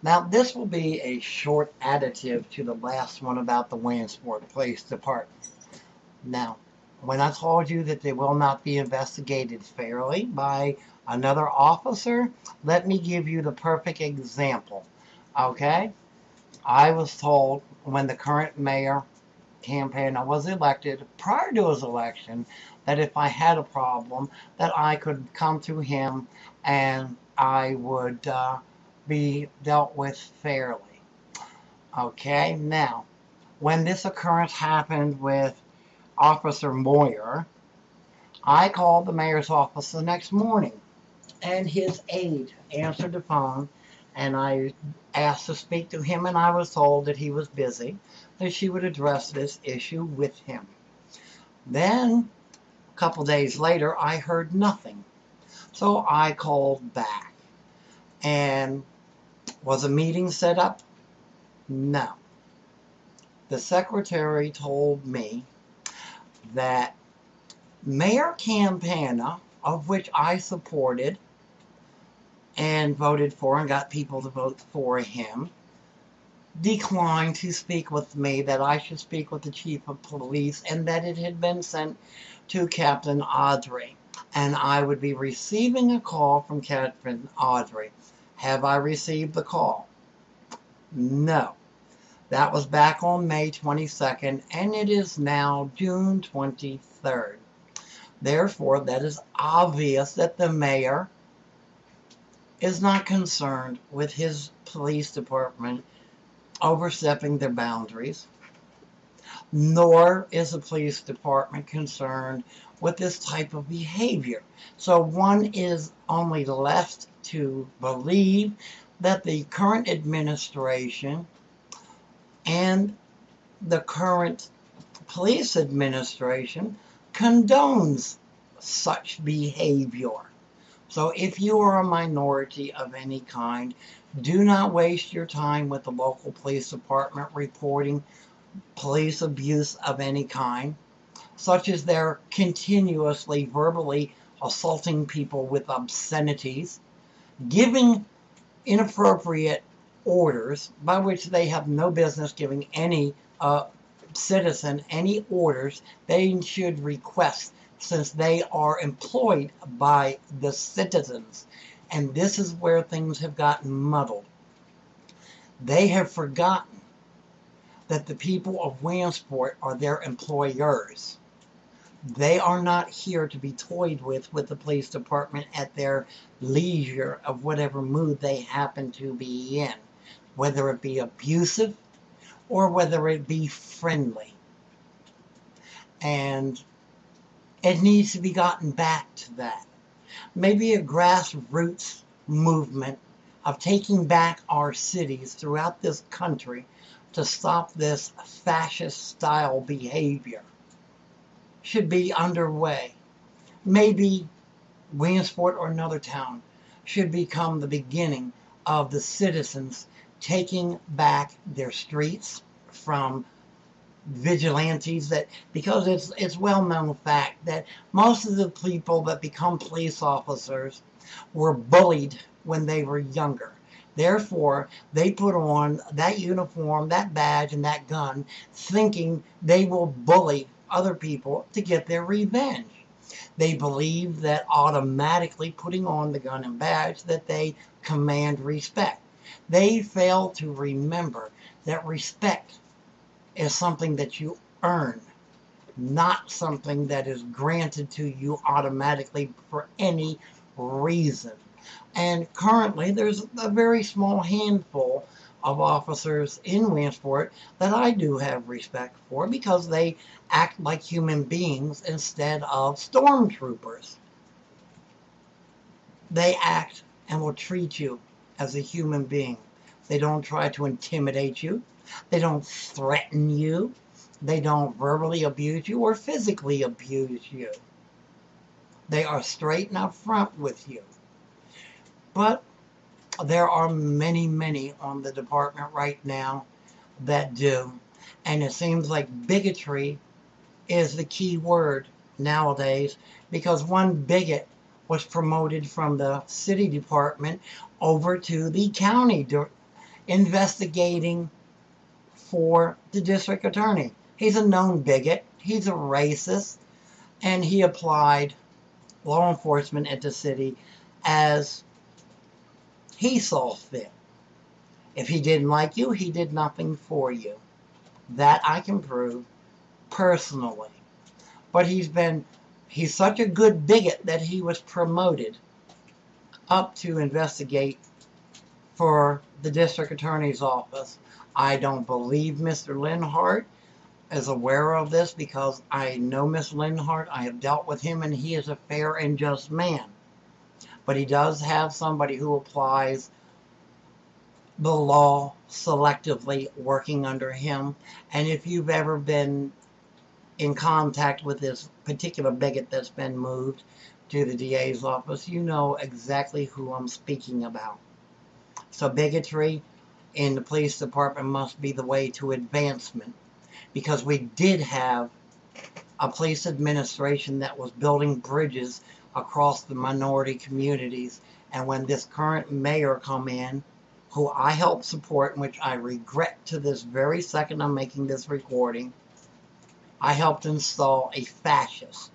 Now, this will be a short additive to the last one about the Williamsport Police Department. Now, when I told you that they will not be investigated fairly by another officer, let me give you the perfect example. Okay? I was told when the current mayor campaign was elected, prior to his election, that if I had a problem, that I could come to him and I would be dealt with fairly. Okay, now, when this occurrence happened with Officer Moyer, I called the mayor's office the next morning, and his aide answered the phone, and I asked to speak to him, and I was told that he was busy, that she would address this issue with him. Then, a couple days later, I heard nothing. So I called back. And was a meeting set up? No. The secretary told me that Mayor Campana, of which I supported and voted for and got people to vote for him, declined to speak with me, that I should speak with the chief of police, and that it had been sent to Captain Audrey. And I would be receiving a call from Captain Audrey. Have I received the call? No. That was back on May 22nd, and it is now June 23rd. Therefore, that is obvious that the mayor is not concerned with his police department overstepping their boundaries, nor is the police department concerned with this type of behavior. So one is only left to believe that the current administration and the current police administration condones such behavior. So if you are a minority of any kind, do not waste your time with the local police department reporting police abuse of any kind, such as their continuously verbally assaulting people with obscenities, giving inappropriate orders by which they have no business giving any citizen any orders they should request, since they are employed by the citizens. And this is where things have gotten muddled. They have forgotten that the people of Williamsport are their employers. They are not here to be toyed with the police department at their leisure of whatever mood they happen to be in, whether it be abusive or whether it be friendly. And it needs to be gotten back to that. Maybe a grassroots movement of taking back our cities throughout this country to stop this fascist style behavior should be underway. Maybe Williamsport or another town should become the beginning of the citizens taking back their streets from vigilantes, that because it's well known fact that most of the people that become police officers were bullied when they were younger. Therefore, they put on that uniform, that badge, and that gun, thinking they will bully other people to get their revenge. They believe that automatically putting on the gun and badge that they command respect. They fail to remember that respect is something that you earn, not something that is granted to you automatically for any reason. And currently, there's a very small handful of officers in Williamsport that I do have respect for, because they act like human beings instead of stormtroopers. They act and will treat you as a human being. They don't try to intimidate you. They don't threaten you. They don't verbally abuse you or physically abuse you. They are straight and up front with you. But there are many, many on the department right now that do. And it seems like bigotry is the key word nowadays, because one bigot was promoted from the city department over to the county investigating for the district attorney. He's a known bigot. He's a racist. And he applied law enforcement at the city as he saw fit. If he didn't like you, he did nothing for you. That I can prove personally. But he's such a good bigot that he was promoted up to investigate for the district attorney's office. I don't believe Mr. Linhart is aware of this because I know Mr. Linhart. I have dealt with him and he is a fair and just man. But he does have somebody who applies the law selectively working under him. And if you've ever been in contact with this particular bigot that's been moved to the DA's office, you know exactly who I'm speaking about. So bigotry in the police department must be the way to advancement, because we did have a police administration that was building bridges across the minority communities. And when this current mayor come in, who I helped support, which I regret to this very second I'm making this recording, I helped install a fascist.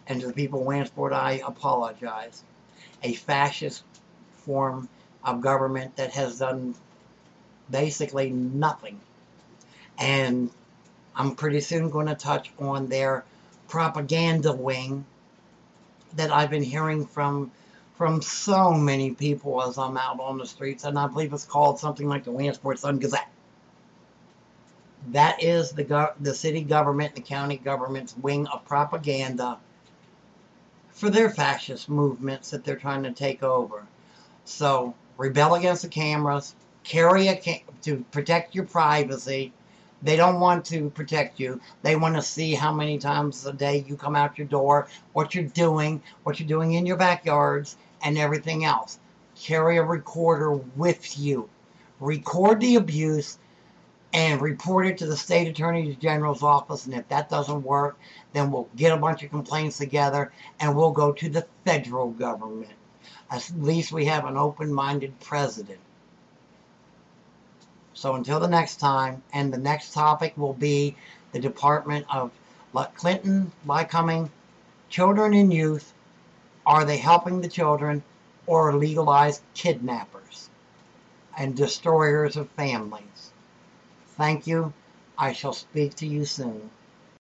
And to the people of Williamsport, I apologize. A fascist form of government that has done basically nothing. And I'm pretty soon going to touch on their propaganda wing that I've been hearing from so many people as I'm out on the streets. And I believe it's called something like the Williamsport Sun Gazette. That is the city government, the county government's wing of propaganda for their fascist movements that they're trying to take over. So rebel against the cameras, to protect your privacy. They don't want to protect you. They want to see how many times a day you come out your door, what you're doing in your backyards, and everything else. Carry a recorder with you. Record the abuse and report it to the state attorney general's office. And if that doesn't work, then we'll get a bunch of complaints together and we'll go to the federal government. At least we have an open-minded president. So until the next time, and the next topic will be the Department of Clinton, Lycoming, Children and Youth. Are they helping the children or legalized kidnappers and destroyers of families? Thank you. I shall speak to you soon.